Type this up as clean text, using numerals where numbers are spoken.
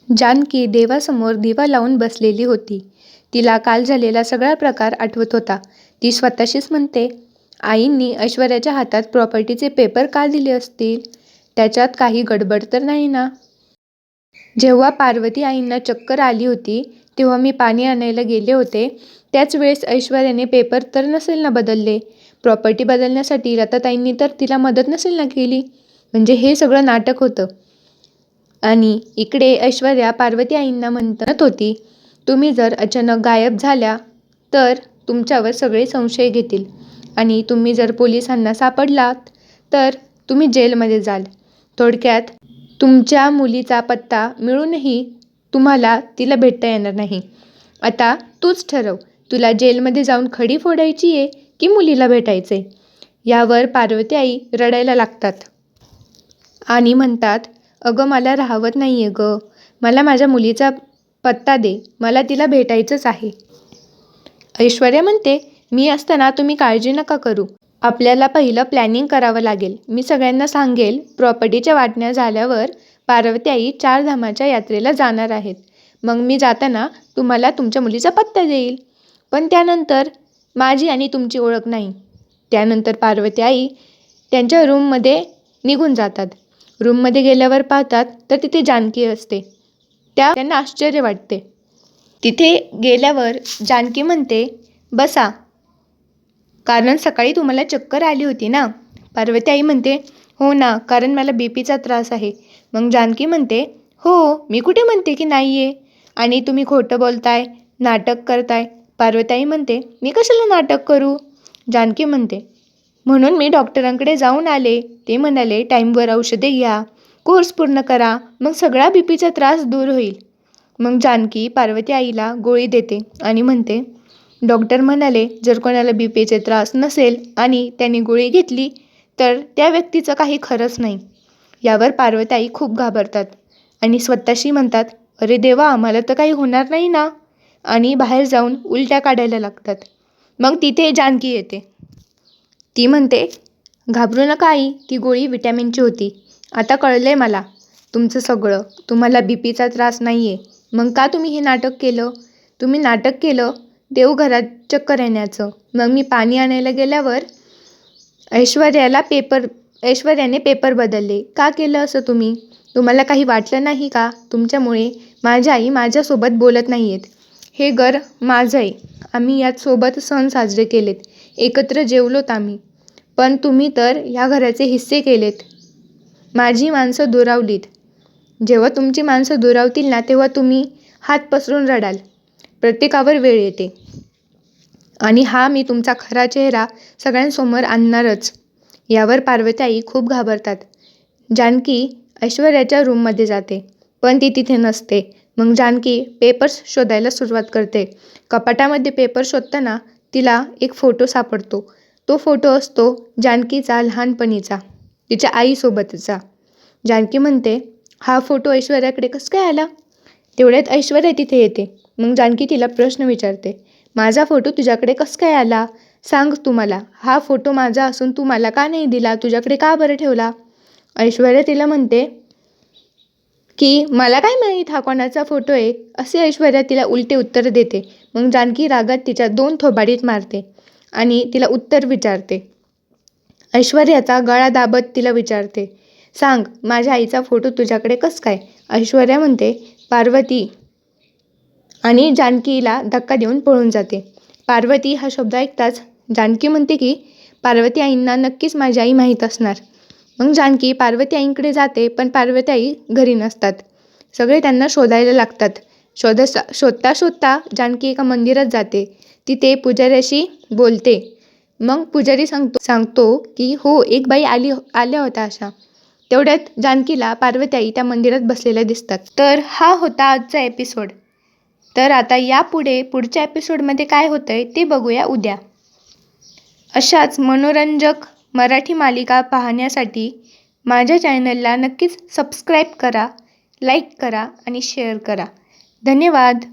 जानकी देवासमोर दिवा लावून बसलेली होती. तिला काल झालेला सगळा प्रकार आठवत होता. ती स्वतःशीच म्हणते, आईंनी ऐश्वर्याच्या हातात प्रॉपर्टीचे पेपर का दिले असतील? त्याच्यात काही गडबड तर नाही ना? जेव्हा पार्वती आईंना चक्कर आली होती तेव्हा मी पाणी आणायला गेले होते. त्याच वेळेस ऐश्वर्याने पेपर तर नसेल ना बदलले? प्रॉपर्टी बदलण्यासाठी लताताईंनी तर तिला मदत नसेल ना केली? म्हणजे हे सगळं नाटक होतं. आणि इकडे ऐश्वर्या पार्वती आईंना म्हणत होती, तुम्ही जर अचानक गायब झाल्या तर तुमच्यावर सगळे संशय घेतील आणि तुम्ही जर पोलिसांना सापडलात तर तुम्ही जेलमध्ये जाल. थोडक्यात तुमच्या मुलीचा पत्ता मिळूनही तुम्हाला तिला भेटता येणार नाही. आता तूच ठरव, तुला जेलमध्ये जाऊन खडी फोडायची आहे की मुलीला भेटायचंय? यावर पार्वती आई रडायला लागतात आणि म्हणतात, अगं मला राहवत नाहीये गं, मला माझ्या मुलीचा पत्ता दे, मला तिला भेटायचंच आहे. ऐश्वर्या म्हणते, मी असताना तुम्ही काळजी नका करू, आपल्याला पहिलं प्लॅनिंग करावं लागेल. मी सगळ्यांना सांगेल प्रॉपर्टीच्या वाटण्या झाल्यावर पार्वती आई 4 धामाच्या यात्रेला जाणार आहेत. मग मी जाताना तुम्हाला तुमच्या मुलीचा पत्ता देईल. पण त्यानंतर माझी आणि तुमची ओळख नाही. त्यानंतर पार्वती आई त्यांच्या रूममध्ये निघून जातात. रूममध्ये गेल्यावर पाहतात तर तिथे जानकी असते. त्यांना आश्चर्य वाटते. तिथे गेल्यावर जानकी म्हणते, बसा, कारण सकाळी तुम्हाला चक्कर आली होती ना? पार्वती आई म्हणते, हो ना, कारण मला बीपीचा त्रास आहे. मग जानकी म्हणते, हो, मी कुठे म्हणते की नाही आहे, आणि तुम्ही खोटं बोलताय, नाटक करताय. पार्वती आई म्हणते, मी कशाला नाटक करू? जानकी म्हणते, म्हणून मी डॉक्टरांकडे जाऊन आले. ते म्हणाले टाईमवर औषधे घ्या, कोर्स पूर्ण करा, मग सगळा बीपीचा त्रास दूर होईल. मग जानकी पार्वती आईला गोळी देते आणि म्हणते, डॉक्टर म्हणाले जर कोणाला बीपीचे त्रास नसेल आणि त्यांनी गोळी घेतली तर त्या व्यक्तीचं काही खरंच नाही. यावर पार्वती आई खूप घाबरतात आणि स्वतःशी म्हणतात, अरे देवा, आम्हाला तर काही होणार नाही ना? आणि बाहेर जाऊन उलट्या काढायला लागतात. मग तिथे जानकी येते. ती म्हणते, घाबरू नका आई, ती गोळी विटॅमिनची होती. आता कळलंय मला तुमचं सगळं, तुम्हाला बीपीचा त्रास नाही आहे. मग का तुम्ही हे नाटक केलं? तुम्ही नाटक केलं देवघरात चक्कर येण्याचं. मग मी पाणी आणायला गेल्यावर ऐश्वर्याने पेपर बदलले. का केलं असं तुम्ही? तुम्हाला काही वाटलं नाही का तुमच्यामुळे माझी आई माझ्यासोबत बोलत नाही आहेत? हे घर माझं आहे, आम्ही यात सोबत सण साजरे केलेत, एकत्र जेवलोत आम्ही. पण तुम्ही तर ह्या घराचे हिस्से केलेत, माझी माणसं दुरावलीत. जेव्हा तुमची माणसं दुरावतील ना तेव्हा तुम्ही हात पसरून रडाल. प्रत्येकावर वेळ येते आणि हा मी तुमचा खरा चेहरा सगळ्यांसमोर आणणारच. यावर पार्वती आई खूप घाबरतात. जानकी ऐश्वर्याच्या रूममध्ये जाते पण ती तिथे नसते. मग जानकी पेपर्स शोधायला सुरुवात करते. कपाटामध्ये पेपर शोधताना तिला एक फोटो सापडतो. तो फोटो असतो जानकीचा लहानपणीचा, तिच्या आईसोबतचा. जानकी म्हणते, हा फोटो ऐश्वर्याकडे कसं काय आला? तेवढ्यात ऐश्वर्या तिथे येते. मग जानकी तिला प्रश्न विचारते, माझा फोटो तुझ्याकडे कसं काय आला? सांग तू मला, हा फोटो माझा असून तू मला का नाही दिला? तुझ्याकडे का बरं ठेवला? ऐश्वर्या तिला म्हणते की मला काय माहीत हा कोणाचा फोटो आहे, असे ऐश्वर्या तिला उलटे उत्तर देते. मग जानकी रागात तिच्या 2 थोबाडीत मारते आणि तिला उत्तर विचारते. ऐश्वर्याचा गळा दाबत तिला विचारते, सांग, माझ्या आईचा फोटो तुझ्याकडे कसं काय? ऐश्वर्या म्हणते, पार्वती, आणि जानकीला धक्का देऊन पळून जाते. पार्वती हा शब्द ऐकताच जानकी म्हणते की पार्वती आईंना नक्कीच माझी आई माहीत असणार. मग जानकी पार्वती आईंकडे जाते पण पार्वती आई घरी नसतात. सगळे त्यांना शोधायला लागतात. शोधता शोधता जानकी एका मंदिरात जाते. तिथे पुजाऱ्याशी बोलते. मग पुजारी सांगतो की हो, एक बाई आल्या होत्या अशा. तेवढ्यात जानकीला पार्वती आई त्या मंदिरात बसलेल्या दिसतात. तर हा होता आजचा एपिसोड. तर आता पुढच्या एपिसोडमध्ये काय होतंय ते बघूया उद्या. अशाच मनोरंजक मराठी मालिका पाहण्यासाठी माझ्या चॅनलला नक्कीच सबस्क्राईब करा, लाईक करा आणि शेअर करा. धन्यवाद.